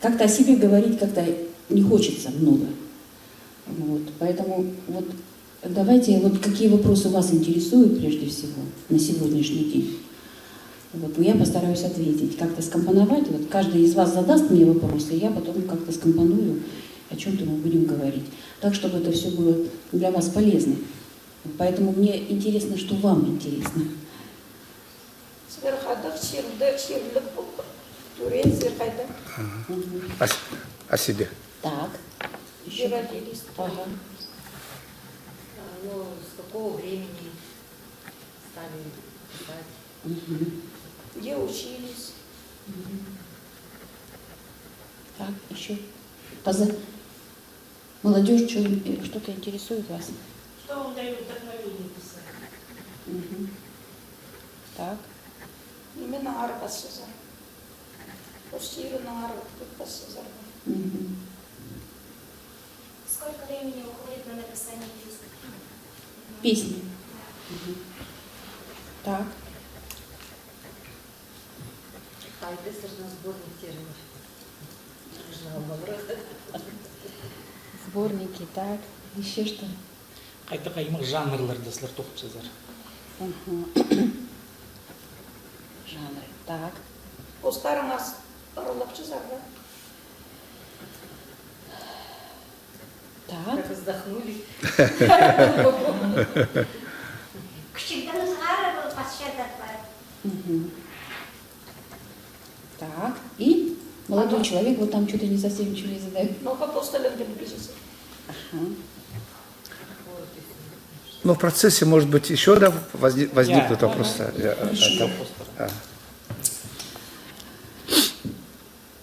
как-то о себе говорить как-то не хочется много. Вот. Поэтому вот давайте, вот какие вопросы вас интересуют прежде всего на сегодняшний день. Вот, я постараюсь ответить, как-то скомпоновать. Вот каждый из вас задаст мне вопросы, и я потом как-то скомпоную, о чем-то мы будем говорить. Так, чтобы это все было для вас полезно. Поэтому мне интересно, что вам интересно. О себе. Так. Где родились? Ага. Ну, с какого времени стали писать? Угу. Где учились? Угу. Так, еще. Молодежь, что-то интересует вас? Что вам дает вдохновение писать? Угу. Так. Именно арбасызар. Постирно арбасызар. Угу. Сколько времени уходит на написание песни? Песни. Угу. Так. Айтестердің сборниктері. Сборники, так. Еще что? Қайта қаймақ жанрларды сілер тоқыпсыздар. Жанры. Так. Постарыңыз ұрылыпсызар, да? Так. Как вздохнули. Кішкентіміз ғары бұл пасшадар бар. Так. И молодой человек, вот там что-то не совсем ничего не задает. Ну, по столам близится. Ага. Ну, в процессе, может быть, еще возникнут вопросы.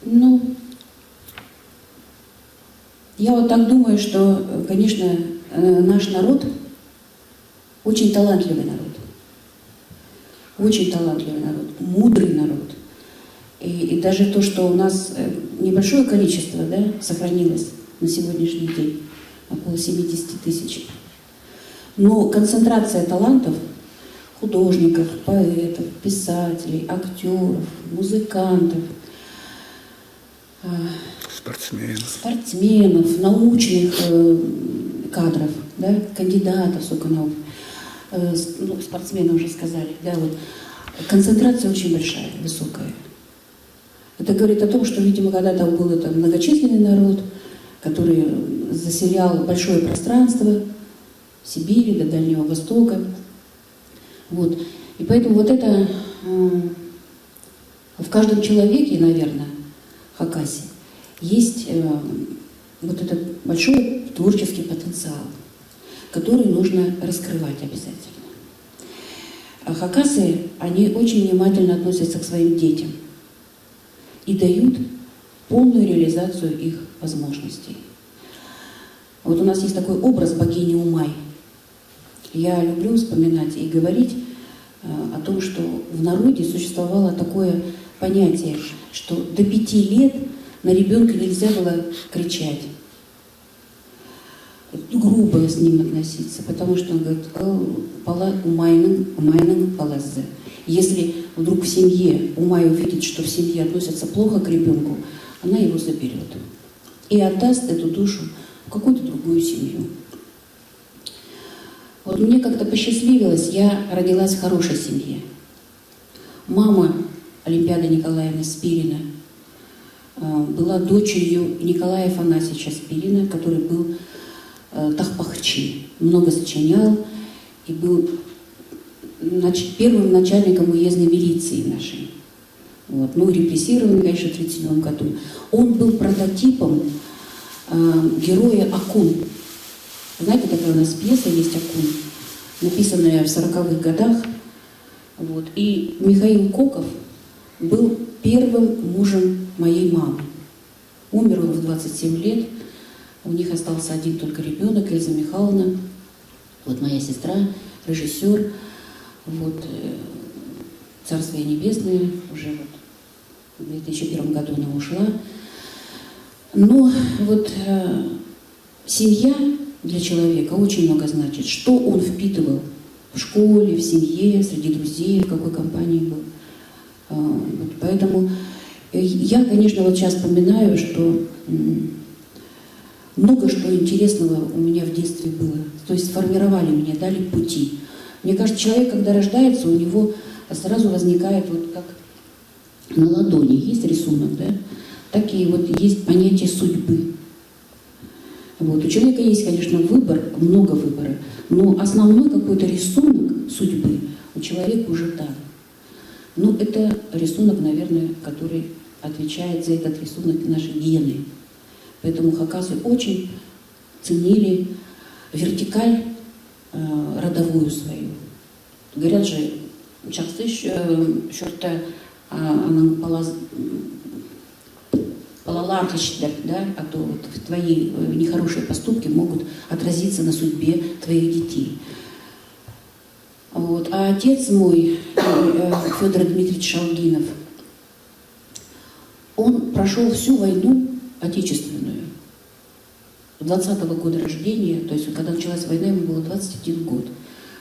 Ну, я вот так думаю, что, конечно, наш народ очень талантливый народ. Очень талантливый народ, мудрый народ. И даже то, что у нас небольшое количество, да, сохранилось на сегодняшний день, около 70 тысяч. Но концентрация талантов, художников, поэтов, писателей, актеров, музыкантов, спортсменов, научных кадров, да, кандидатов, сколько наук, ну, спортсмены уже сказали, да, вот, концентрация очень большая, высокая. Это говорит о том, что, видимо, когда-то был это многочисленный народ, который заселял большое пространство Сибири до Дальнего Востока. Вот. И поэтому вот это в каждом человеке, наверное, хакасе, есть вот этот большой творческий потенциал, который нужно раскрывать обязательно. А хакасы, они очень внимательно относятся к своим детям и дают полную реализацию их возможностей. Вот у нас есть такой образ богини Умай. Я люблю вспоминать и говорить о том, что в народе существовало такое понятие, что до 5 лет на ребенка нельзя было кричать, грубо с ним относиться, потому что он говорит, умайным палазе. Если вдруг в семье Умай увидит, что в семье относятся плохо к ребенку, она его заберет и отдаст эту душу в какую-то другую семью. Вот мне как-то посчастливилось, я родилась в хорошей семье. Мама Олимпиада Николаевна Спирина была дочерью Николая Афанасьевича Спирина, который был тахпахчи, много сочинял и был первым начальником уездной милиции нашей. Вот. Ну, репрессирован, конечно, в 1937 году. Он был прототипом героя Акун. Знаете, такая у нас пьеса есть «Акун», написанная в 40-х годах. Вот. И Михаил Коков был первым мужем моей мамы. Умер он в 27 лет. У них остался один только ребенок, Эльза Михайловна. Вот моя сестра, режиссер. Вот, Царствие Небесное, уже вот в 2001 году она ушла. Но вот семья для человека очень много значит. Что он впитывал в школе, в семье, среди друзей, в какой компании был. Вот, поэтому Я, конечно, вот сейчас вспоминаю, что много что интересного у меня в детстве было. То есть сформировали меня, дали пути. Мне кажется, человек, когда рождается, у него сразу возникает вот как на ладони есть рисунок, да? Так и вот есть понятие судьбы. Вот. У человека есть, конечно, выбор, много выбора, но основной какой-то рисунок судьбы у человека уже дан. Ну, это рисунок, наверное, который отвечает за этот рисунок наши гены. Поэтому хакасы очень ценили вертикаль родовую свою. Говорят же, жақсы шорта балалар кешедер, да, а то вот твои нехорошие поступки могут отразиться на судьбе твоих детей. Вот. А отец мой, Федор Дмитриевич Шалгинов, он прошел всю войну отечественную. 20-го года рождения, то есть когда началась война, ему было 21 год.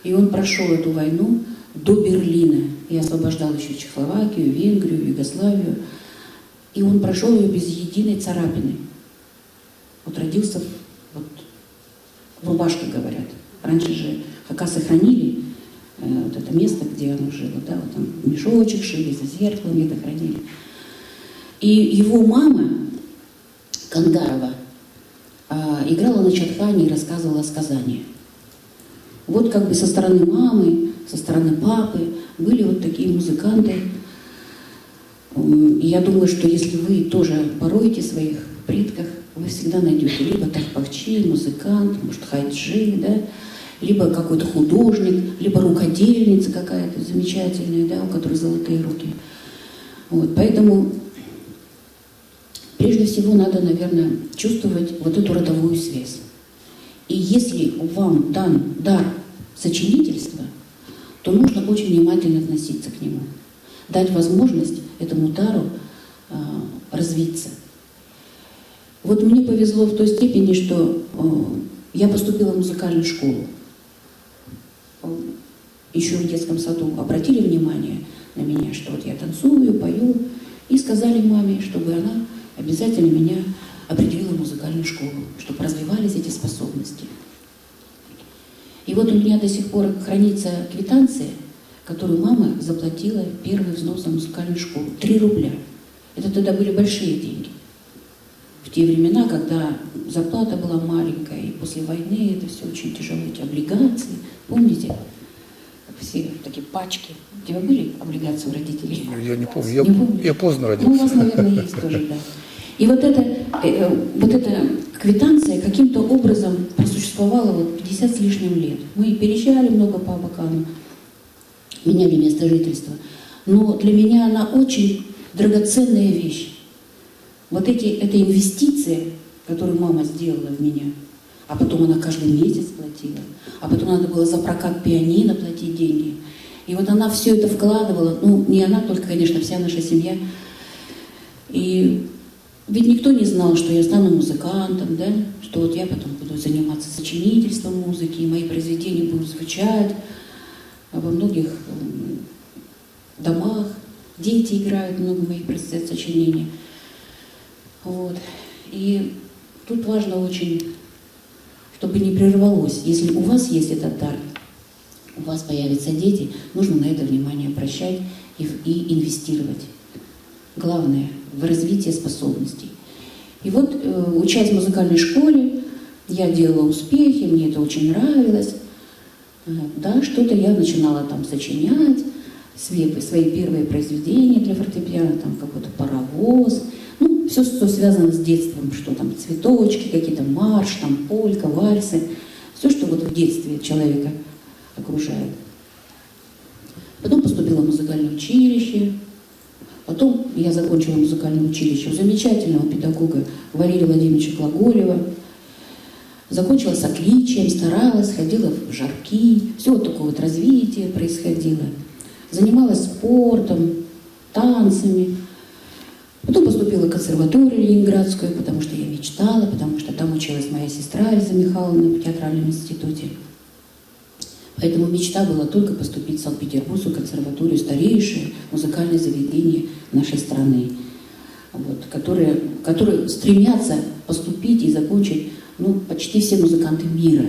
И он прошел эту войну до Берлина и освобождал еще Чехословакию, Венгрию, Югославию. И он прошел ее без единой царапины. Вот родился вот, в рубашке, говорят. Раньше же хакасы хранили вот это место, где оно жило, да, вот там мешочек шили, за зеркалом где-то хранили. И его мама, Кандарова, играла на чадхане и рассказывала сказания. Вот как бы со стороны мамы, со стороны папы были вот такие музыканты. И я думаю, что если вы тоже пороете своих предков, вы всегда найдете либо тахпахчи, музыкант, может хайджи, да, либо какой-то художник, либо рукодельница какая-то замечательная, да, у которой золотые руки. Вот, поэтому прежде всего надо, наверное, чувствовать вот эту родовую связь. И если вам дан дар сочинительства, то нужно очень внимательно относиться к нему, дать возможность этому дару развиться. Вот мне повезло в той степени, что я поступила в музыкальную школу. Еще в детском саду обратили внимание на меня, что вот я танцую, пою, и сказали маме, чтобы она обязательно меня определила в музыкальную школу, чтобы развивались эти способности. И вот у меня до сих пор хранится квитанция, которую мама заплатила первый взнос за музыкальную школу. 3 рубля. Это тогда были большие деньги. В те времена, когда зарплата была маленькая, и после войны это все очень тяжело, эти облигации. Помните? Все такие пачки. У тебя были облигации у родителей? Я не помню. Я поздно родился. Ну, у вас, наверное, есть тоже, да. И вот эта квитанция каким-то образом просуществовала вот 50 с лишним лет. Мы переезжали много по Абакану, меняли место жительства. Но для меня она очень драгоценная вещь. Вот эта инвестиция, которую мама сделала в меня, а потом она каждый месяц платила, а потом надо было за прокат пианино платить деньги. И вот она все это вкладывала, ну, не она только, конечно, вся наша семья. И ведь никто не знал, что я стану музыкантом, да, что вот я потом буду заниматься сочинительством музыки, и мои произведения будут звучать во многих домах. Дети играют, много моих сочинений. Вот. И тут важно очень, чтобы не прервалось. Если у вас есть этот дар, у вас появятся дети, нужно на это внимание обращать и инвестировать. Главное – в развитие способностей. И вот, учась в музыкальной школе, я делала успехи, мне это очень нравилось. Да, что-то я начинала там сочинять, свои первые произведения для фортепиано, там какой-то паровоз. Ну, все, что связано с детством, что там цветочки, какие-то марш, там полька, вальсы. Все, что вот в детстве человека окружает. Потом поступила в музыкальное училище. Потом я закончила музыкальное училище у замечательного педагога Валерия Владимировича Глаголева. Закончила с отличием, старалась, ходила в жарки. Все вот такое вот развитие происходило. Занималась спортом, танцами. Потом поступила в консерваторию ленинградскую, потому что я мечтала, потому что там училась моя сестра Эльза Михайловна в театральном институте. Поэтому мечта была только поступить в Санкт-Петербургскую консерваторию, старейшее музыкальное заведение нашей страны. вот, которые стремятся поступить и закончить почти все музыканты мира,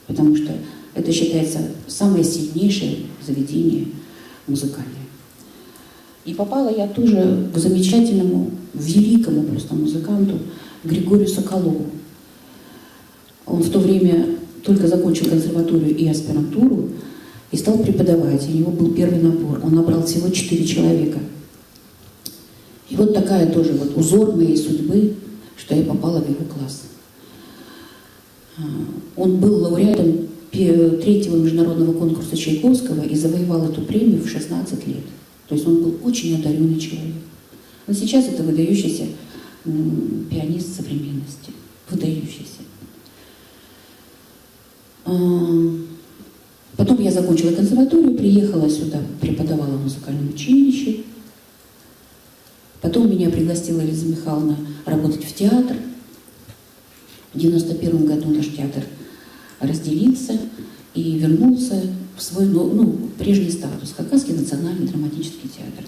потому что это считается самое сильнейшее заведение музыкальное. И попала я тоже к замечательному, великому просто музыканту Григорию Соколову. Он в то время только закончил консерваторию и аспирантуру и стал преподавать. У него был первый набор. Он набрал всего 4 человека. И вот такая тоже вот узор моей судьбы, что я попала в его класс. Он был лауреатом 3-го международного конкурса Чайковского и завоевал эту премию в 16 лет. То есть он был очень одаренный человек. Но сейчас это выдающийся пианист современности. Выдающийся. Потом я закончила консерваторию, приехала сюда, преподавала в музыкальном училище. Потом меня пригласила Лиза Михайловна работать в театр. В 1991 году наш театр разделился и вернулся в свой прежний статус. Хакасский национальный драматический театр.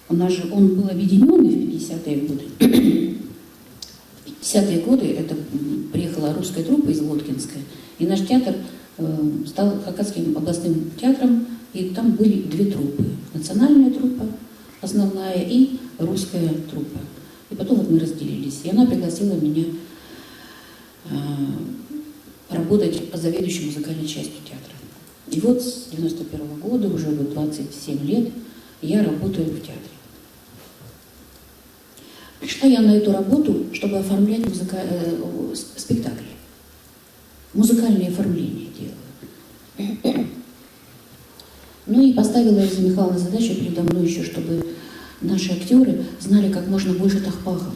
Он был объединенный в 50-е годы. В 50-е годы это приехала русская труппа из Воткинска, и наш театр стал Хакасским областным театром, и там были 2 труппы. Национальная труппа основная и русская труппа. И потом вот мы разделились. И она пригласила меня работать заведующей музыкальной частью театра. И вот с 91 года, уже 27 лет, я работаю в театре. Пришла я на эту работу, чтобы оформлять спектакли. Музыкальные оформления делаю. И поставила Лиза Михайловна задачу передо мной еще, чтобы наши актеры знали как можно больше тахпахов.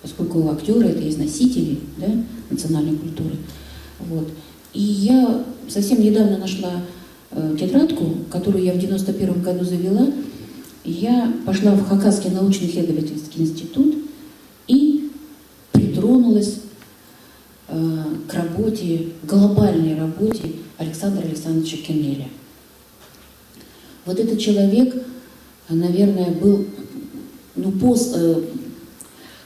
Поскольку актеры — это есть носители, да, национальной культуры. Вот. И я совсем недавно нашла тетрадку, которую я в 91 году завела. Я пошла в Хакасский научно-исследовательский институт и притронулась к работе, глобальной работе Александра Александровича Кинеля. Вот этот человек, наверное, был,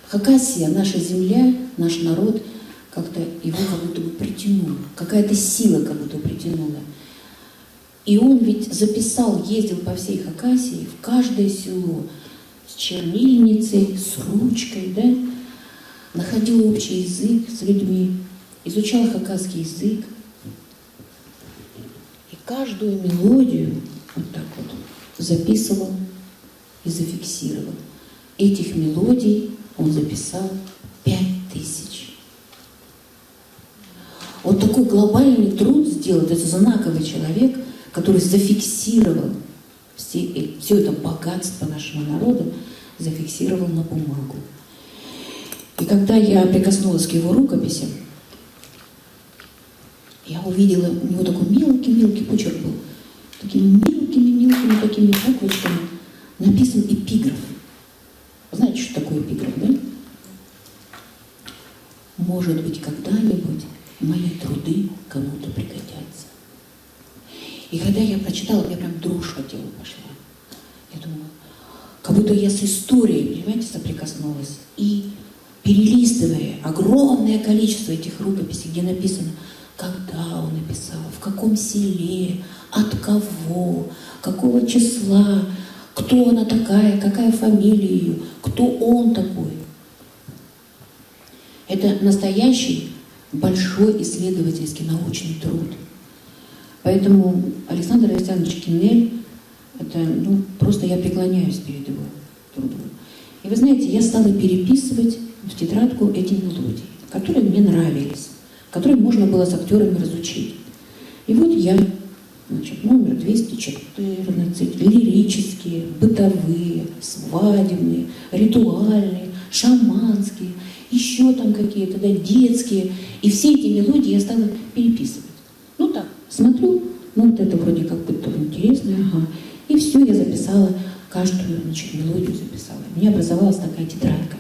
Хакасия, наша земля, наш народ, как-то его как будто бы притянул, какая-то сила как будто притянула. И он ведь записал, ездил по всей Хакасии, в каждое село, с чернильницей, с ручкой, да, находил общий язык с людьми, изучал хакасский язык. И каждую мелодию вот так вот записывал и зафиксировал. Этих мелодий он записал 5000. Вот такой глобальный труд сделал, это знаковый человек, который зафиксировал все это богатство нашего народа, зафиксировал на бумагу. И когда я прикоснулась к его рукописям, я увидела, у него такой мелкий почерк был, такими мелкими такими буквочками написан эпиграф. Знаете, что такое эпиграф, да? Может быть, когда-нибудь мои труды кому-то пригодятся. И когда я прочитала, я прям дрожь по телу пошла. Я думала, как будто я с историей, понимаете, соприкоснулась. И перелистывая огромное количество этих рукописей, где написано, когда он написал, в каком селе, от кого, какого числа, кто она такая, какая фамилия ее, кто он такой. Это настоящий большой исследовательский научный труд. Поэтому Александр Александрович Кинель, это, просто я преклоняюсь перед его трудом. И вы знаете, я стала переписывать в тетрадку эти мелодии, которые мне нравились, которые можно было с актерами разучить. И вот я, номер 214, лирические, бытовые, свадебные, ритуальные, шаманские, еще там какие-то, да, детские. И все эти мелодии я стала переписывать. Так, смотрю, вот это вроде как бы интересно, ага. И все, я записала, каждую, мелодию записала. У меня образовалась такая тетрадка.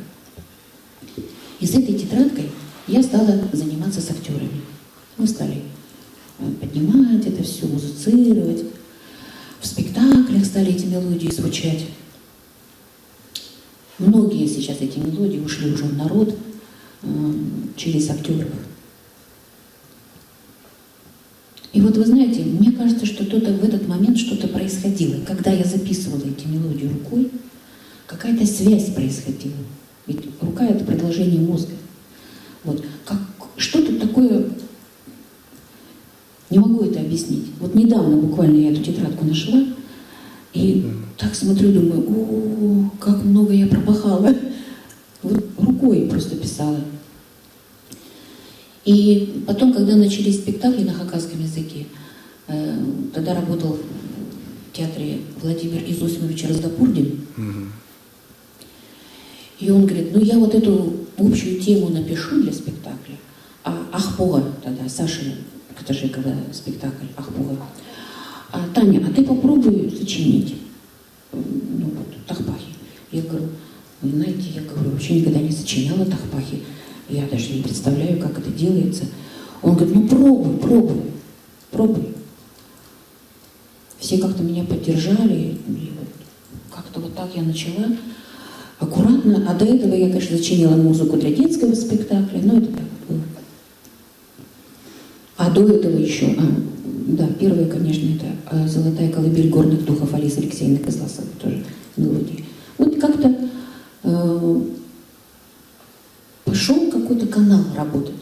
И с этой тетрадкой я стала заниматься с актерами. Мы стали поднимать это все, музицировать. В спектаклях стали эти мелодии звучать. Многие сейчас эти мелодии ушли уже в народ через актеров. И вот вы знаете, мне кажется, что в этот момент что-то происходило. Когда я записывала эти мелодии рукой, какая-то связь происходила. Ведь рука — это продолжение мозга. Вот. Что-то такое, не могу это объяснить. Вот недавно буквально я эту тетрадку нашла, и так смотрю, думаю, о, как много я пропахала. Вот рукой просто писала. И потом, когда начались спектакли на хакасском языке, тогда работал в театре Владимир Изосимович Раздопурдин. И он говорит, ну я вот эту общую тему напишу для спектакля. А Ахпуга тогда, Саша Катажикова спектакль Ахпуга. А Таня, а ты попробуй сочинить. Ну вот, тахпахи. Я говорю, вы знаете, я говорю, вообще никогда не сочиняла тахпахи. Я даже не представляю, как это делается. Он говорит, ну пробуй. Все как-то меня поддержали. И вот как-то вот так я начала. Аккуратно. А до этого я, конечно, сочинила музыку для детского спектакля. Но это так было. А до этого еще... да, первое, конечно, это «Золотая колыбель горных духов» Алисы Алексеевны Козласовой. Тоже мелодии. Вот как-то... пошел какой-то канал работать.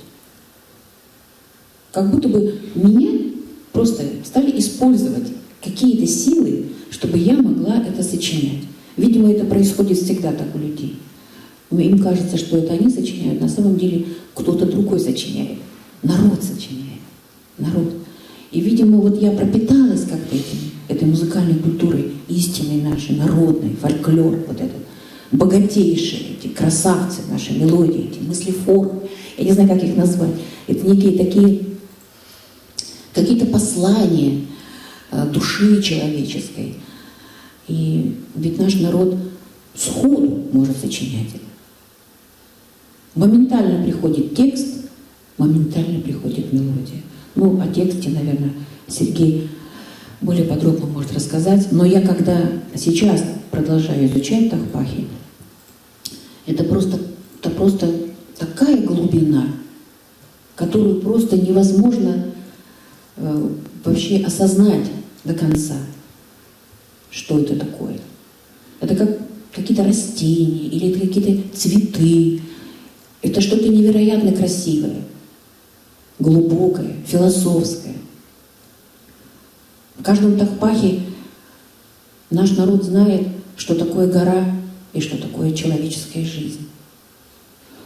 Как будто бы меня просто стали использовать какие-то силы, чтобы я могла это сочинять. Видимо, это происходит всегда так у людей. Им кажется, что это они сочиняют, на самом деле кто-то другой сочиняет. Народ сочиняет. Народ. И, видимо, вот я пропиталась как-то этой музыкальной культурой, истинной нашей, народной, фольклор вот этот. Богатейшие эти красавцы, наши мелодии, эти мыслеформы, я не знаю, как их назвать. Это некие такие, какие-то послания души человеческой. И ведь наш народ сходу может сочинять это. Моментально приходит текст, моментально приходит мелодия. Ну, о тексте, наверное, Сергей более подробно может рассказать. Но я когда сейчас продолжаю изучать тахпахи, это просто такая глубина, которую просто невозможно вообще осознать до конца, что это такое. Это как какие-то растения или это какие-то цветы. Это что-то невероятно красивое, глубокое, философское. В каждом тахпахе наш народ знает, что такое гора и что такое человеческая жизнь.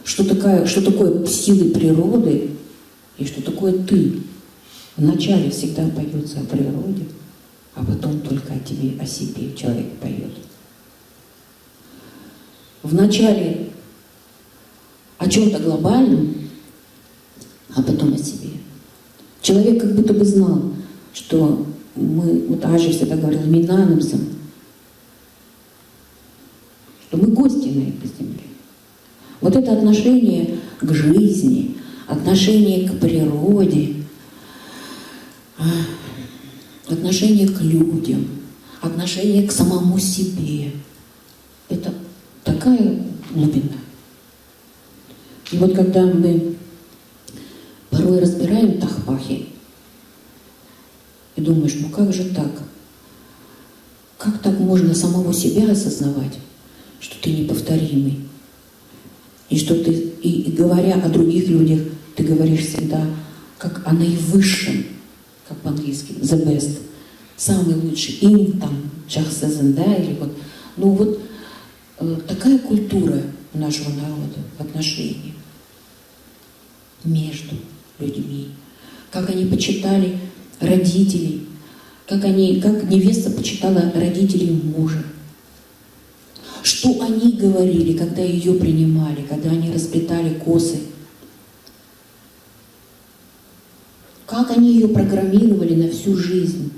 Что такое силы природы и что такое ты. Вначале всегда поется о природе, а потом только о тебе, о себе человек поет. Вначале о чем-то глобальном, а потом о себе. Человек как будто бы знал, что мы, вот Ажи всегда говорил, минанымсом, что мы гости на этой земле. Вот это отношение к жизни, отношение к природе, отношение к людям, отношение к самому себе. Это такая глубина. И вот когда мы порой разбираем тахпахи и думаешь, ну как же так? Как так можно самого себя осознавать, что ты неповторимый? И что ты, и говоря о других людях, ты говоришь всегда как о наивысшем, как по-английски, the best, самый лучший, им там, шахсазен, да, или вот, ну вот такая культура нашего народа в отношении между людьми, как они почитали родителей, как невеста почитала родителей мужа, что они говорили, когда ее принимали, когда они расплетали косы, как они ее программировали на всю жизнь,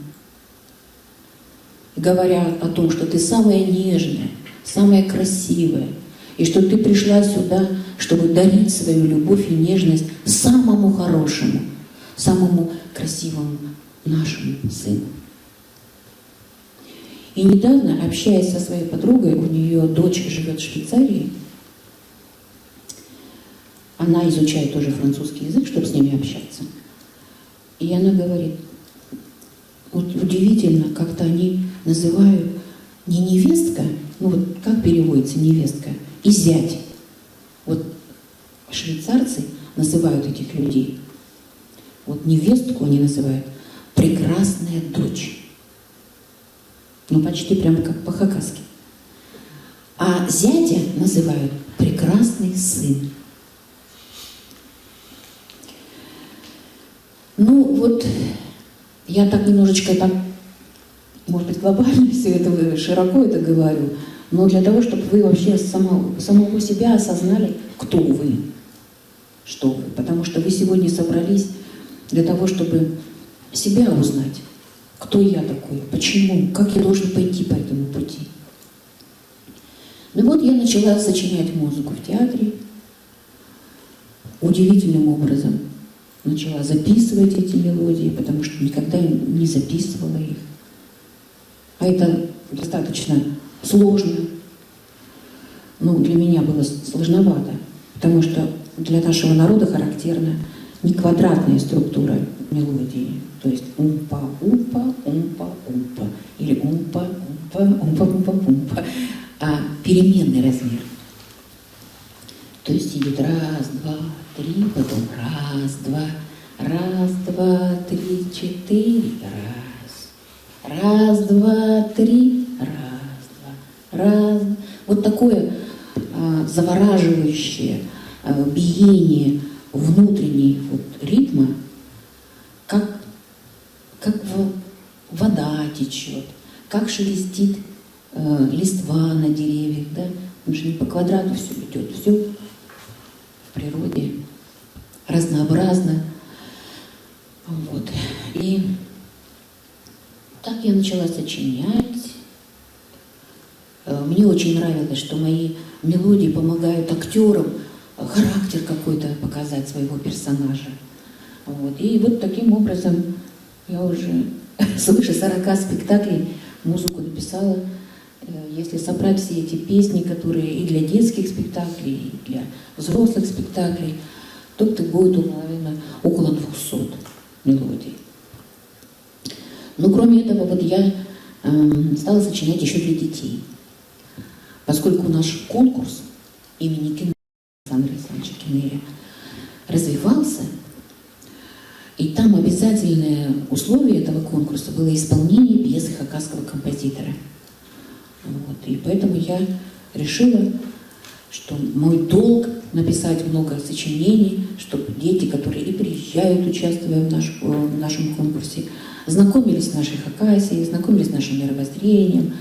говоря о том, что ты самая нежная, самая красивая, и что ты пришла сюда, чтобы дарить свою любовь и нежность самому хорошему, самому красивому нашему сыну. И недавно, общаясь со своей подругой, у нее дочь живет в Швейцарии, она изучает тоже французский язык, чтобы с ними общаться. И она говорит, вот удивительно, как-то они называют не невестка, ну вот как переводится невестка, и зять. Вот швейцарцы называют этих людей, вот невестку они называют прекрасная дочь. Ну почти прямо как по-хакасски. А зятя называют прекрасный сын. Ну вот, я так немножечко так, может быть, глобально все это, широко это говорю, но для того, чтобы вы вообще самого себя осознали, кто вы, что вы. Потому что вы сегодня собрались для того, чтобы себя узнать, кто я такой, почему, как я должен пойти по этому пути. Ну вот я начала сочинять музыку в театре, удивительным образом начала записывать эти мелодии, потому что никогда не записывала их. А это достаточно сложно. Ну, для меня было сложновато, потому что для нашего народа характерна не квадратная структура мелодии, то есть умпа, умпа, умпа, умпа, или умпа, умпа, умпа, умпа, умпа, а переменный размер. То есть идет раз, два, три, потом раз, два, три, четыре, раз, два, три, раз. Вот такое завораживающее биение внутренней вот ритма, как вода течет, как шелестит листва на деревьях, да? Потому что не по квадрату все идет, все в природе разнообразно. Вот. И так я начала сочинять. Мне очень нравилось, что мои мелодии помогают актерам характер какой-то показать своего персонажа. Вот. И вот таким образом я уже свыше 40 спектаклей музыку написала. Если собрать все эти песни, которые и для детских спектаклей, и для взрослых спектаклей, то это будет, наверное, около 200 мелодий. Но кроме этого, вот я стала сочинять еще для детей. Поскольку наш конкурс имени Кеннери, Александра Александровича Кеннери, развивался, и там обязательное условие этого конкурса было исполнение пьесы хакасского композитора. Вот. И поэтому я решила, что мой долг написать много сочинений, чтобы дети, которые и приезжают, участвуя в нашем конкурсе, знакомились с нашей Хакасией, знакомились с нашим мировоззрением,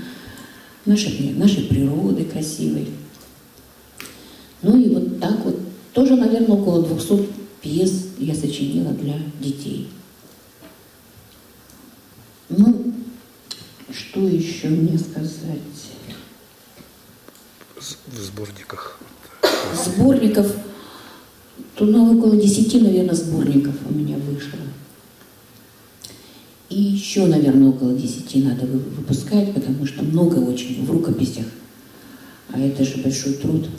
нашей природой красивой. Ну и вот так вот, тоже, наверное, около 200 пьес я сочинила для детей. Ну, что еще мне сказать? В сборниках. Сборников, то около 10, наверное, сборников у меня вышло. И еще, наверное, около 10 надо выпускать, потому что много очень в рукописях. А это же большой труд.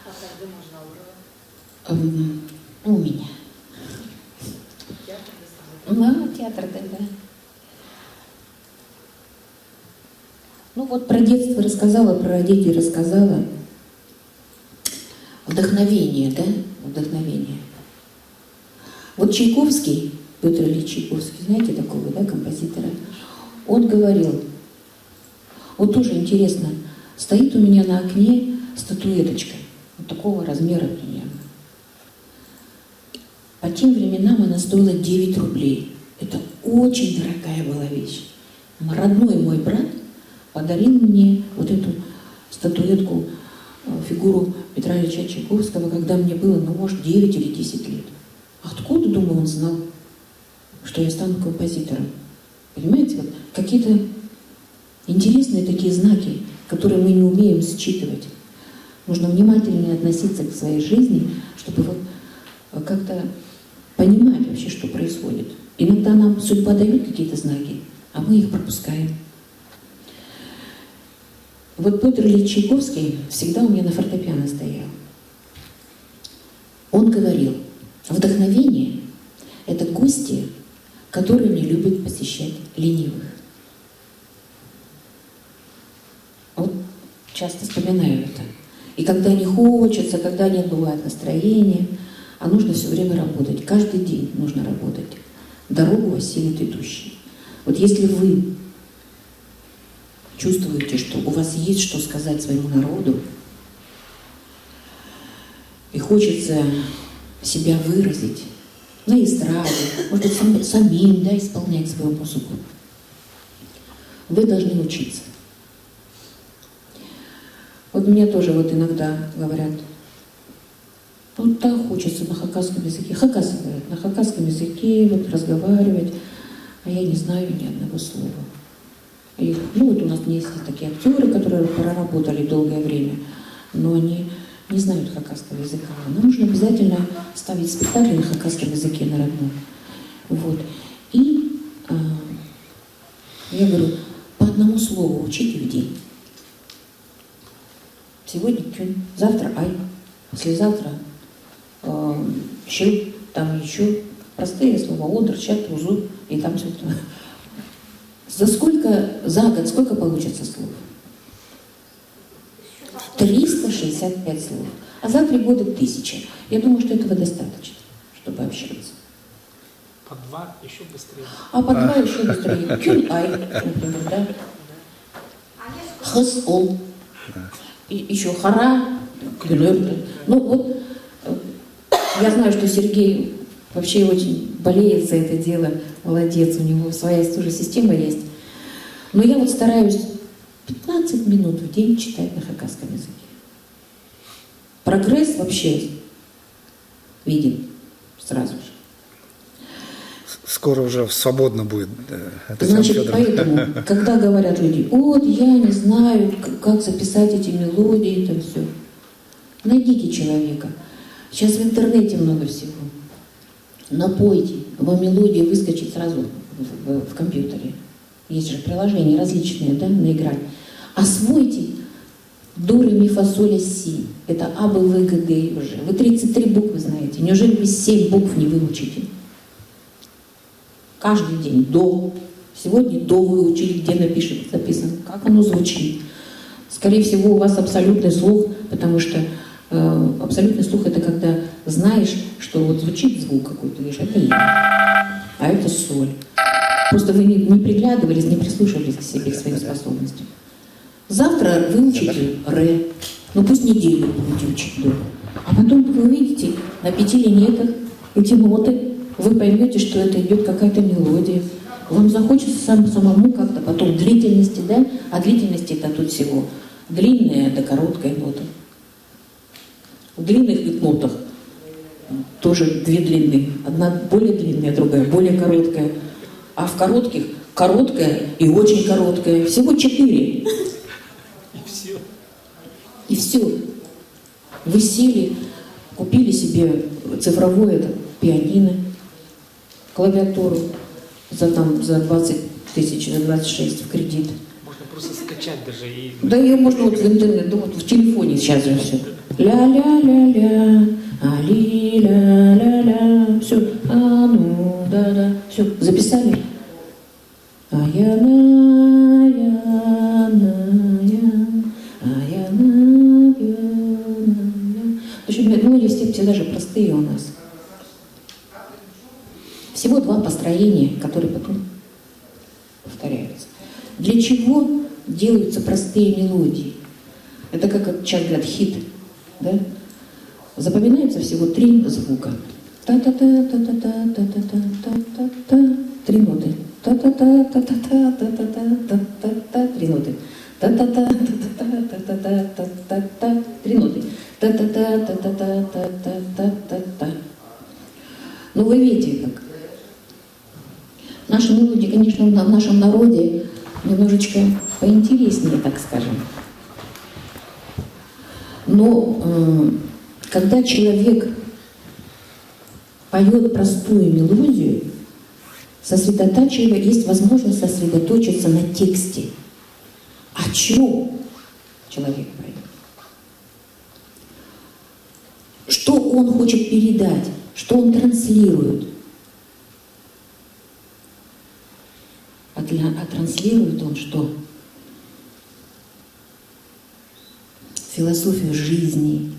А когда можно уровень? У меня. Театр, если Да, театр, да. Ну вот про детство рассказала, про родителей рассказала. Вдохновение, да? Вдохновение. Вот Чайковский, Петр Ильич Чайковский, знаете такого, да, композитора? Он говорил, вот тоже интересно, стоит у меня на окне статуэточка, вот такого размера примерно. По тем временам она стоила 9 рублей. Это очень дорогая была вещь. Родной мой брат подарил мне вот эту статуэтку, фигуру Петра Ильича Чайковского, когда мне было, ну, может, 9 или 10 лет. Откуда, думаю, он знал, что я стану композитором? Понимаете, вот какие-то интересные такие знаки, которые мы не умеем считывать. Нужно внимательнее относиться к своей жизни, чтобы вот как-то понимать вообще, что происходит. Иногда нам судьба дает какие-то знаки, а мы их пропускаем. Вот Петр Ильич Чайковский всегда у меня на фортепиано стоял. Он говорил, вдохновение – это гости, которые не любят посещать ленивых. Вот часто вспоминаю это. И когда не хочется, когда не бывает настроения, а нужно все время работать. Каждый день нужно работать. Дорогу осилит идущий. Вот если вы чувствуете, что у вас есть что сказать своему народу, и хочется себя выразить на эстраде, может быть, самим, да, исполнять свою музыку, вы должны учиться. Вот мне тоже вот иногда говорят, ну так хочется на хакасском языке. Хакасы говорят, на хакасском языке вот разговаривать, а я не знаю ни одного слова. И, ну вот у нас есть такие актеры, которые проработали долгое время, но они не знают хакасского языка. Нам нужно обязательно ставить спектакли на хакасском языке, на родном. Вот. И я говорю, по одному слову учите в день. Сегодня кюн, завтра ай, послезавтра щил, там еще простые слова, одр, чат, узу, и там все это. За год сколько получится слов? 365 слов. А за 3 года 1000. Я думаю, что этого достаточно, чтобы общаться. По 2 еще быстрее. А по 2 еще быстрее. Кюн ай, например, да? Хас ол. И еще хара. Ну вот, я знаю, что Сергей вообще очень болеет за это дело. Молодец, у него своя тоже система есть. Но я вот стараюсь 15 минут в день читать на хакасском языке. Прогресс вообще виден сразу же. Скоро уже свободно будет. Значит, поэтому, когда говорят люди, вот я не знаю, как записать эти мелодии, это все. Найдите человека. Сейчас в интернете много всего. Напойте, вам мелодия выскочит сразу в компьютере. Есть же приложения различные, да, наиграть. Освойте до, ре, ми, фа, соль, ля, си. Это А, Б, В, Г, Д уже. Вы 33 буквы знаете. Неужели вы 7 букв не выучите? Каждый день до. Сегодня до выучили, где записано, как оно звучит. Скорее всего, у вас абсолютный слух, потому что абсолютный слух — это когда знаешь, что вот звучит звук какой-то, говоришь, это ля, а это соль. Просто вы не приглядывались, не прислушивались к себе, к своим способностям. Завтра вы учите ре, ну пусть неделю будете учить до. А потом вы увидите на 5 линейках эти ноты, вы поймете, что это идет какая-то мелодия. Вам захочется самому как-то потом длительности, да? А длительности это тут всего длинная да короткая нота. В длинных нотах тоже 2 длинные. Одна более длинная, другая более короткая. А в коротких короткая и очень короткая. Всего 4. И все. И все. Вы сели, купили себе цифровое пианино, клавиатуру за 20 тысяч, за 26 в кредит. Можно просто скачать даже и... Да ее можно вот в интернет, да, вот в телефоне сейчас же все. Ля-ля-ля-ля, али-ля-ля-ля, все, а-ну, да-да, все, записали. А-я-на-я-на-я, а-я-на-я-на-я. В общем, мелодии все даже простые у нас. Всего 2 построения, которые потом повторяются. Для чего делаются простые мелодии? Это как сейчас говорят хит, да? Запоминается всего 3 звука. Та-та-та-та-та-та-та-та-та-та-та. 3 ноты. Та-та-та-та-та-та-та-та-та-та. 3 ноты. Та-та-та-та-та-та-та-та-та-та. 3 ноты. Та-та-та-та-та-та-та-та-та. Ну вы видите как. Наши мелодии, конечно, в нашем народе немножечко поинтереснее, так скажем. Но когда человек поет простую мелодию, есть возможность сосредоточиться на тексте. О чем человек поет. Что он хочет передать, что он транслирует. А транслирует он что? Философию жизни.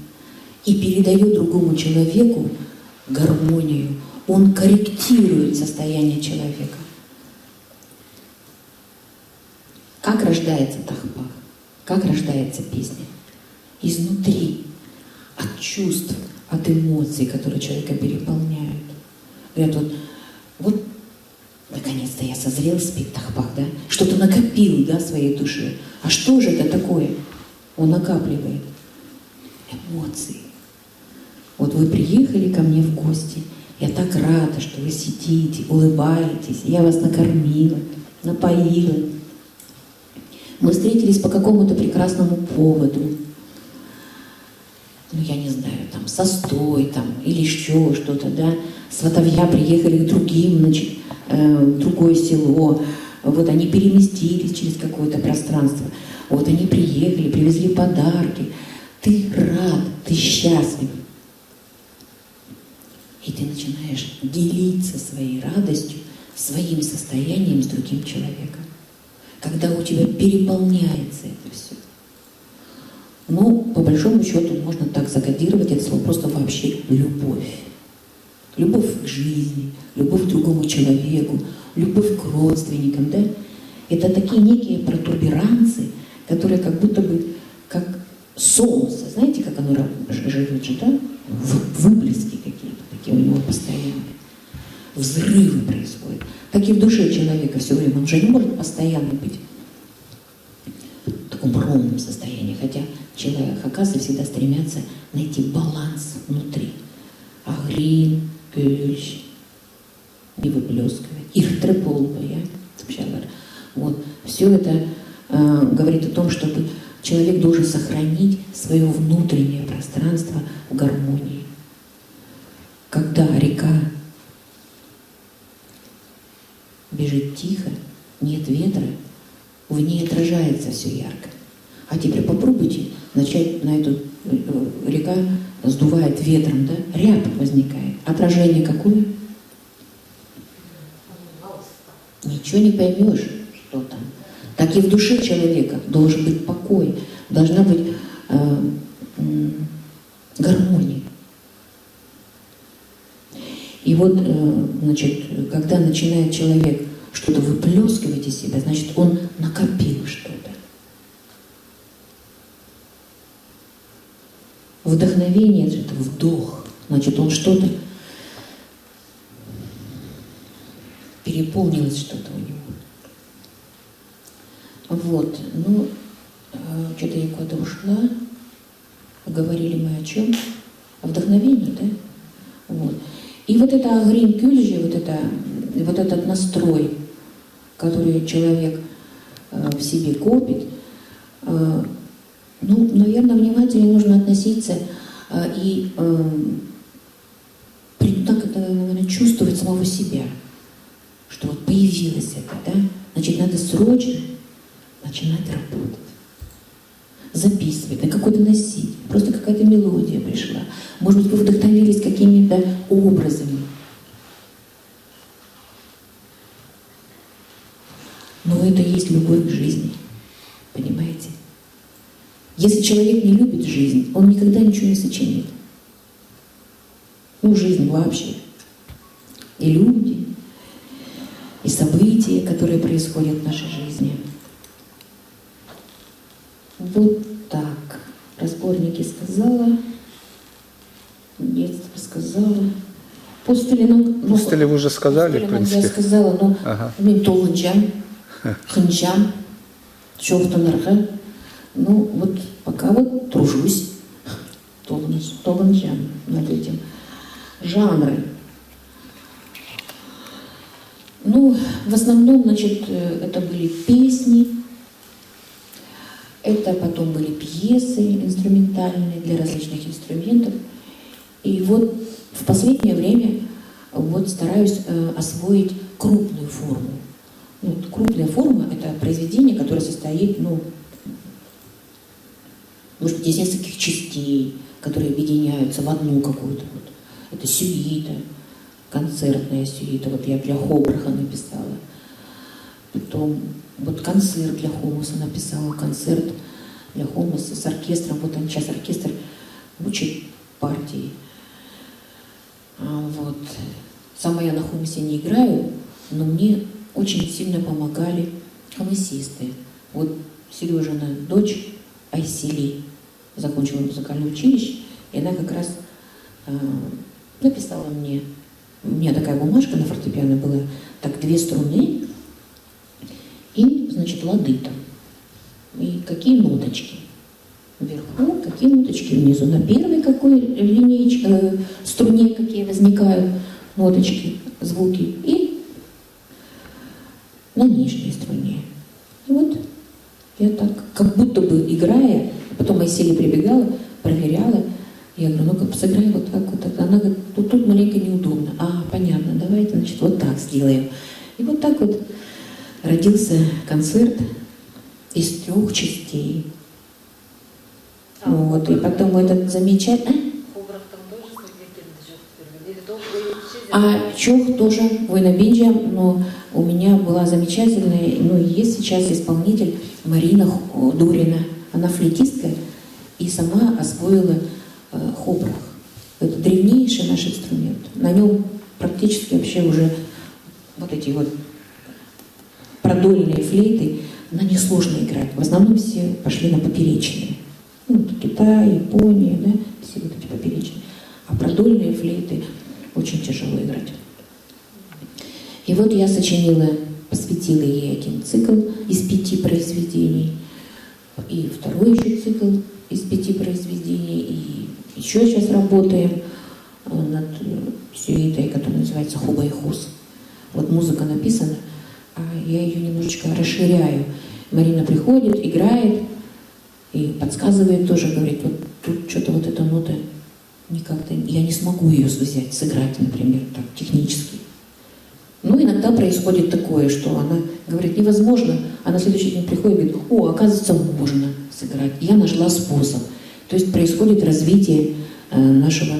И передает другому человеку гармонию. Он корректирует состояние человека. Как рождается тахпах? Как рождается песня? Изнутри, от чувств, от эмоций, которые человека переполняют. Говорят, вот наконец-то я созрел спеть тахпах, да? Что-то накопил, да, в своей душе. А что же это такое? Он накапливает эмоции. Вот вы приехали ко мне в гости, я так рада, что вы сидите, улыбаетесь, я вас накормила, напоила. Мы встретились по какому-то прекрасному поводу. Ну, я не знаю, там, состой, там, или еще что-то, да. Сватовья приехали к другим, значит, в другое село. Вот они переместились через какое-то пространство. Вот они приехали, привезли подарки. Ты рад, ты счастлив. И ты начинаешь делиться своей радостью, своим состоянием с другим человеком. Когда у тебя переполняется это все. Ну, по большому счету, можно так закодировать это слово, просто вообще любовь. Любовь к жизни, любовь к другому человеку, любовь к родственникам, да? Это такие некие протуберанцы, которые как будто бы, как солнце, знаете, как оно живет же, да? Выблески какие-то такие у него постоянные. Взрывы происходят. Так и в душе человека все время. Он же не может постоянно быть в таком ровном состоянии. Хотя человек, оказывается, всегда стремятся найти баланс внутри. Агрин, кюльш, не выплескивать. Их треполовая. Вот. Все это говорит о том, чтобы человек должен сохранить свое внутреннее пространство в гармонии. Когда река бежит тихо, нет ветра, в ней отражается все ярко. А теперь попробуйте начать на эту река сдувает ветром, да? Рябь возникает. Отражение какое? Ничего не поймешь, что там. Так и в душе человека должен быть покой, должна быть гармония. И вот, значит, когда начинает человек что-то выплескивать из себя, значит, он накопил что-то. Вдохновение – это вдох. Значит, он что-то, переполнилось что-то у него. Вот, ну, что-то я куда-то ушла. Говорили мы о чем? О вдохновении, да? Вот. И вот это агрин кюльжи, вот этот настрой, который человек в себе копит, ну, наверное, внимательнее нужно относиться и так это, наверное, чувствовать самого себя, что вот появилось это, да? Значит, надо срочно начинать работать. Записывать, на какой-то носить. Просто какая-то мелодия пришла. Может быть, вы вдохновились какими-то образами. Но это и есть любовь к жизни. Понимаете? Если человек не любит жизнь, он никогда ничего не сочинит. Ну, жизнь вообще. И люди, и события, которые происходят в нашей жизни. Вот так. Про сборники сказала. Детство сказала. Пустили вы уже сказали, в принципе. Я сказала, но мен толынжам, хынжам, жоқтанарға. Ну, вот пока вот тружусь. Толынжам над этим. Жанры. Ну, в основном, значит, это были песни. Это потом были пьесы инструментальные для различных инструментов. И вот в последнее время вот стараюсь освоить крупную форму. Вот, крупная форма – это произведение, которое состоит, ну, может быть, из нескольких частей, которые объединяются в одну какую-то. Вот. Это сюита, концертная сюита. Вот я для Хобраха написала. Потом вот концерт для Хомуса написала, концерт для Хомуса с оркестром. Вот он сейчас оркестр учит партии. Вот. Сама я на Хомусе не играю, но мне очень сильно помогали хомусисты. Вот Сережина дочь Айсили закончила музыкальное училище, и она как раз написала мне, у меня такая бумажка на фортепиано была, так 2 струны и, значит, лады там. И какие ноточки вверху, какие ноточки внизу. На первой какой струне какие возникают ноточки, звуки, и на нижней струне. И вот я так, как будто бы играя, потом Айсели прибегала, проверяла, я говорю, ну-ка, сыграй вот так вот. Она говорит, ну тут маленько неудобно. Понятно, давайте, значит, вот так сделаем. И вот так вот родился концерт из 3 частей. Вот, и потом этот замечательный... Хобрах там тоже свой легенды живут или долго Чох тоже Войнобинджа, но у меня была замечательная, есть сейчас исполнитель Марина Дурина. Она флейтистка и сама освоила Хобрах. Это древнейший наш инструмент. На нем практически вообще уже вот эти вот продольные флейты, на несложно играть. В основном все пошли на поперечные. Китай, Япония, да, все вот эти поперечные. А продольные флейты очень тяжело играть. И вот я сочинила, посвятила ей один цикл из 5 произведений, и второй еще цикл из 5 произведений, и еще сейчас работаем над сюитой, которая называется «Хуба и Хус». Вот музыка написана, а я ее немножечко расширяю. Марина приходит, играет и подсказывает тоже, говорит, вот тут что-то вот эта нота никак-то, я не смогу ее взять, сыграть, например, так, технически. Иногда происходит такое, что она говорит, невозможно, а на следующий день приходит и говорит, оказывается, можно сыграть. Я нашла способ. То есть происходит развитие нашего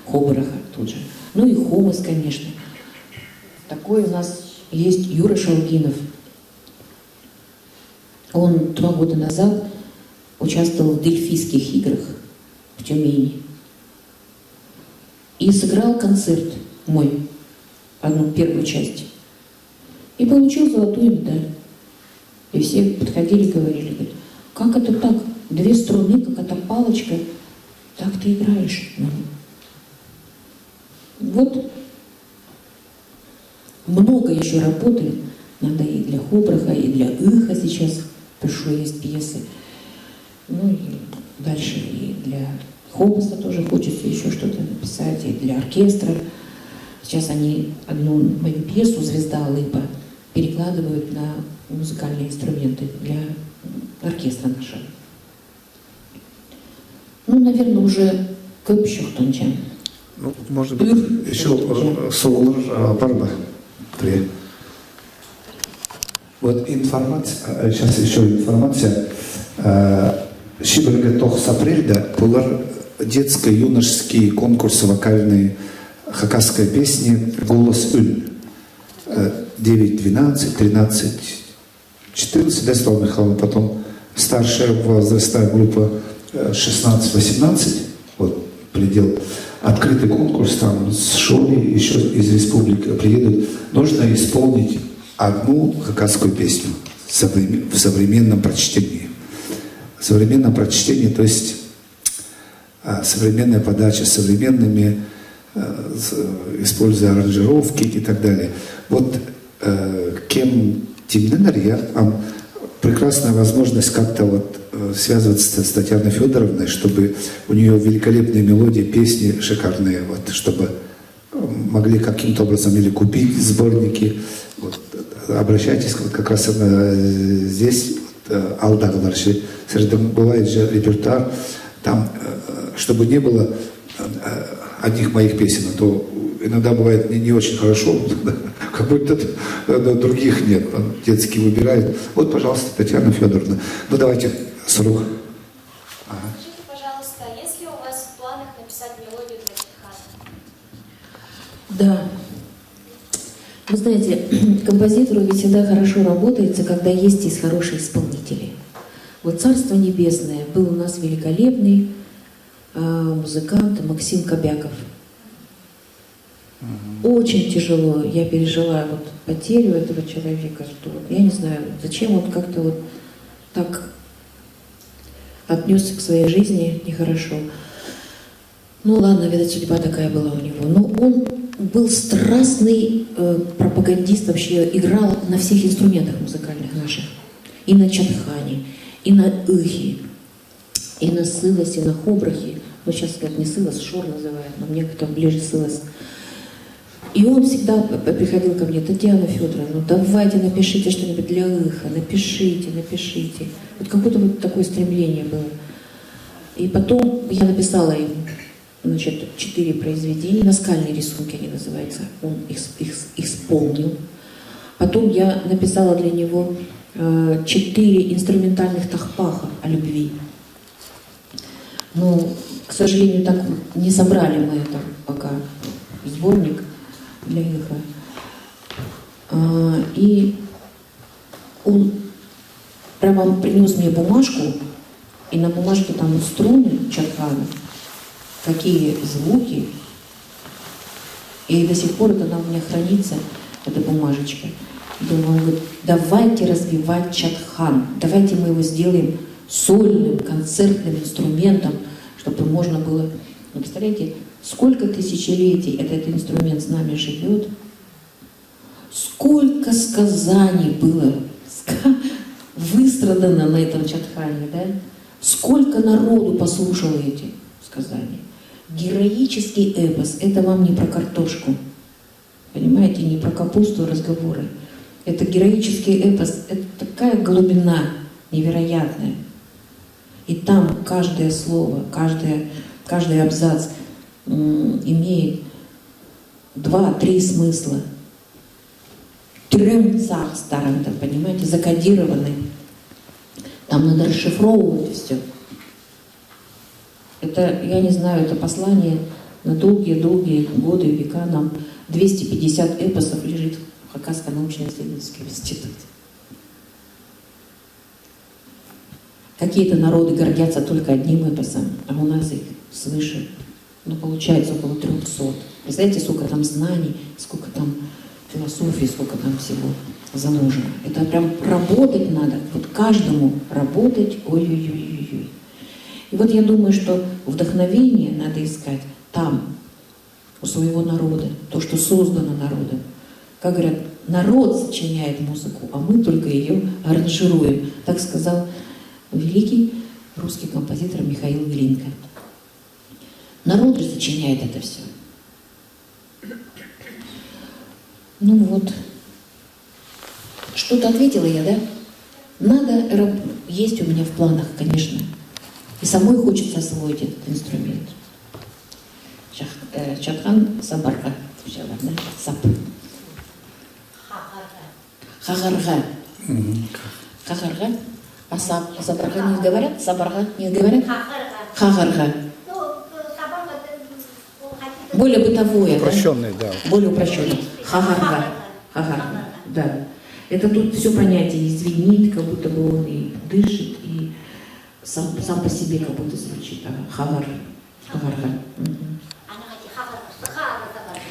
Хобраха тут же. И Хомус, конечно. Такой у нас есть Юра Шалгинов. Он 2 года назад участвовал в Дельфийских играх в Тюмени. И сыграл концерт мой, первую часть. И получил золотую медаль. И все подходили и говорили, как это так? 2 струны, как эта палочка, так ты играешь. Вот много еще работы надо и для Хобраха, и для Иха сейчас пишу, есть пьесы. И дальше и для Хомуса тоже хочется еще что-то написать, и для оркестра. Сейчас они одну мою пьесу «Звезда Алыпа» перекладывают на музыкальные инструменты для оркестра нашего. Наверное, уже көп шухтанчан. Может быть, еще соло барба. Вот информация, сейчас еще информация. Шиберга Тох с апреля был детско-юношеские конкурсы вокальные хакасской песни «Голос Уль». 9, 12, 13, 14, да, Светлана Михайловна, потом старшая возрастная группа 16-18, вот предел. Открытый конкурс, там с Шоли, еще из республики приедут. Нужно исполнить одну хакасскую песню в современном прочтении. Современное прочтение, то есть современная подача, современными, используя аранжировки и так далее. Вот кем Тимненер, я прекрасная возможность как-то вот связываться с Татьяной Федоровной, чтобы у нее великолепные мелодии, песни шикарные, вот, чтобы могли каким-то образом или купить сборники. Вот, обращайтесь, вот как раз здесь, Алдагалар, бывает же репертуар, там, чтобы не было одних моих песен, а то иногда бывает не очень хорошо, как будто других нет, детские выбирают. Вот, пожалуйста, Татьяна Федоровна. Давайте с рук. Ага. есть ли у вас в планах написать мелодию для Чадхана? Да. Вы знаете, композитору ведь всегда хорошо работается, когда есть хорошие исполнители. Вот «Царство небесное» был у нас великолепный музыкант Максим Кобяков. Очень тяжело я пережила вот потерю этого человека, что вот, я не знаю, зачем он как-то вот так отнесся к своей жизни нехорошо. Ну ладно, видать, судьба такая была у него. Но он был страстный пропагандист, вообще играл на всех инструментах музыкальных наших. И на чадхане, и на ихе, и на сылосе, и на хобрахе. Ну сейчас сказать не сылос, шор называют, но мне как-то ближе сылос. И он всегда приходил ко мне: Татьяна Федоровна, ну давайте напишите что-нибудь для иха, напишите. Вот какое-то вот такое стремление было. И потом я написала им, значит, 4 произведения, наскальные рисунки они называются, он их исполнил. Потом я написала для него 4 инструментальных тахпаха о любви. Но, к сожалению, так не собрали мы это пока, сборник для иха. И он прямо принес мне бумажку, и на бумажке там струны чадхана, какие звуки. И до сих пор это она у меня хранится, эта бумажечка. Думаю, он говорит: давайте развивать чадхан, давайте мы его сделаем сольным, концертным инструментом, чтобы можно было... Вы представляете, сколько тысячелетий этот инструмент с нами живет, сколько сказаний было выстрадано на этом чадхане, да? Сколько народу послушало эти сказания. Героический эпос — это вам не про картошку, понимаете, не про капусту разговоры. Это героический эпос, это такая глубина невероятная. И там каждое слово, каждый абзац имеет 2-3 смысла. Трёмцах старым, понимаете, закодированы. Там надо расшифровывать все. Это, я не знаю, это послание на долгие-долгие годы, века. Нам 250 эпосов лежит в Хакасском научно-исследовательском институте. Какие-то народы гордятся только одним эпосом, а у нас их свыше, ну, получается, около 300. Представляете, сколько там знаний, сколько там философии, сколько там всего заложено. Это прям работать надо, вот каждому работать, ой-ой-ой-ой-ой. И вот я думаю, что вдохновение надо искать там, у своего народа, то, что создано народом. Как говорят, народ сочиняет музыку, а мы только ее аранжируем. Так сказал великий русский композитор Михаил Глинка. Народ же сочиняет это все. Ну вот, что-то ответила я, да? Надо, есть у меня в планах, конечно. И самой хочется освоить этот инструмент. Чадхан Сабарга. Сап. Хагарга. Хагарга. А Сабарга не говорят? Сабарга не говорят? Хагарга. Более бытовое, Упрощенный, да. Более упрощенный. Хагарга. Хагарга, да. Это тут все понятие звенит, как будто бы он и дышит, и сам по себе как будто звучит. Хагар. Хагарга.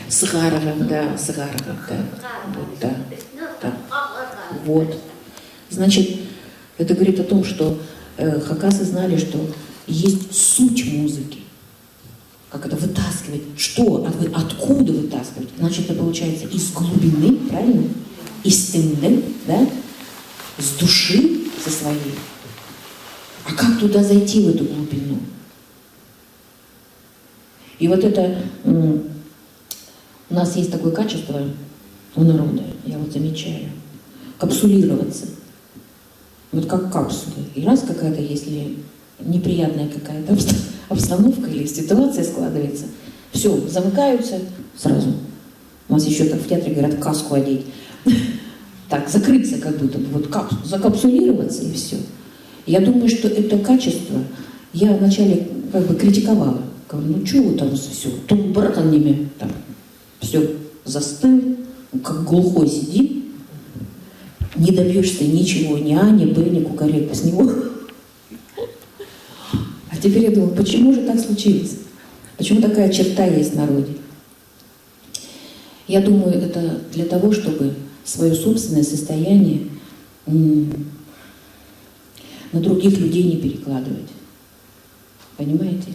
Сгарга, да, сгарга, да. Вот, да. Да. Вот. Значит, это говорит о том, что хакасы знали, что есть суть музыки. Как это вытаскивать? Что? Откуда вытаскивать? Значит, это получается из глубины, правильно? Из темны, да? С души со своей. А как туда зайти, в эту глубину? И вот это... У нас есть такое качество у народа, я вот замечаю. Капсулироваться. Вот как капсулы. И раз какая-то, если неприятная какая-то обстановка или ситуация складывается, все, замыкаются сразу. У нас еще так в театре говорят, каску одеть. Так, закрыться как будто бы, вот закапсулироваться и все. Я думаю, что это качество, я вначале как бы критиковала. Говорю, ну чего там все, тут братан ними там все застыл, как глухой сидит, не добьешься ничего, ни А, ни Б, ни кукарека с него. А теперь я думаю, почему же так случилось? Почему такая черта есть в народе? Я думаю, это для того, чтобы свое собственное состояние на других людей не перекладывать. Понимаете?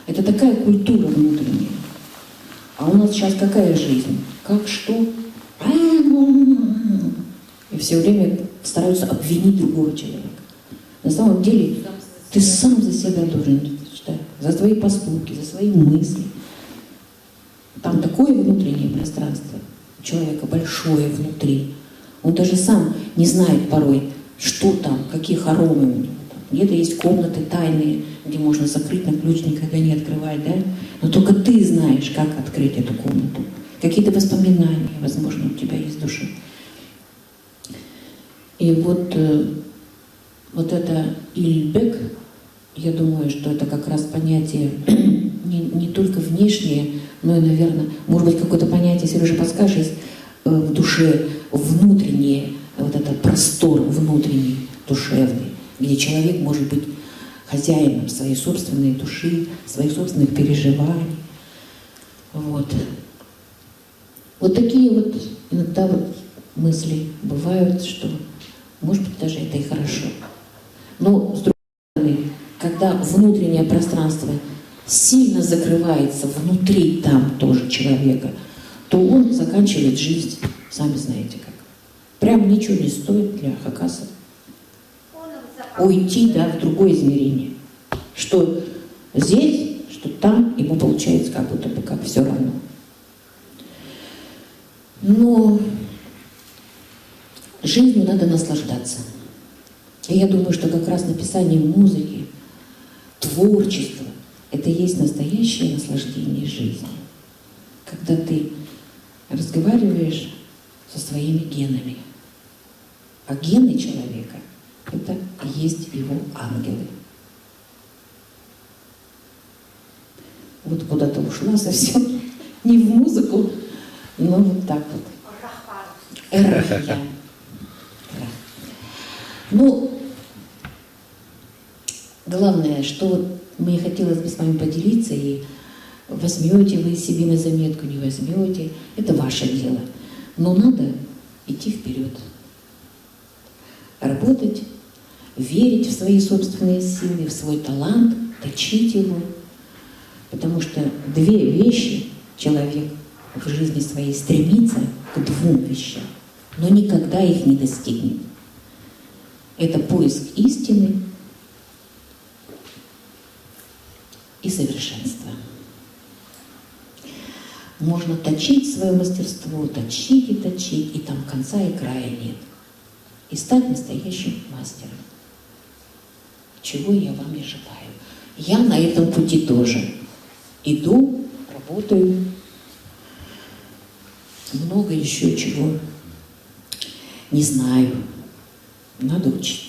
Это такая культура внутренняя. А у нас сейчас какая жизнь? Как, что? И все время стараются обвинить другого человека. На самом деле, ты сам за себя должен отвечать. За свои поступки, за свои мысли. Там такое внутреннее пространство у человека большое внутри. Он даже сам не знает порой, что там, какие хоромы у него. Где-то есть комнаты тайные, где можно закрыть на ключ, никогда не открывать, да? Но только ты знаешь, как открыть эту комнату. Какие-то воспоминания, возможно, у тебя есть в душе. И вот это Ильбек, я думаю, что это как раз понятие не только внешнее, но и, наверное, может быть, какое-то понятие, Сережа, подскажешь, есть в душе внутреннее, вот этот простор внутренний, душевный, где человек может быть хозяином своей собственной души, своих собственных переживаний. Вот. Вот такие вот иногда вот мысли бывают, что, может быть, даже это и хорошо. Но, с другой стороны, когда внутреннее пространство сильно закрывается внутри там тоже человека, то он заканчивает жизнь, сами знаете как. Прям ничего не стоит для Хакаса уйти, да, в другое измерение. Что здесь, что там, ему получается как будто бы как все равно. Но жизнью надо наслаждаться. И я думаю, что как раз написание музыки, творчество — это и есть настоящее наслаждение жизнью. Когда ты разговариваешь со своими генами. А гены человека — это и есть его ангелы. Вот куда-то ушла совсем, не в музыку, но вот так вот. Эрахия. Ну, главное, что вот мне хотелось бы с вами поделиться, и возьмете вы себе на заметку, не возьмете, это ваше дело. Но надо идти вперед, работать, верить в свои собственные силы, в свой талант, точить его. Потому что две вещи человек в жизни своей стремится к двум вещам, но никогда их не достигнет. Это поиск истины и совершенства. Можно точить свое мастерство, точить, и там конца и края нет. И стать настоящим мастером. Чего я вам и желаю. Я на этом пути тоже иду, работаю. Много еще чего не знаю. Надо учиться.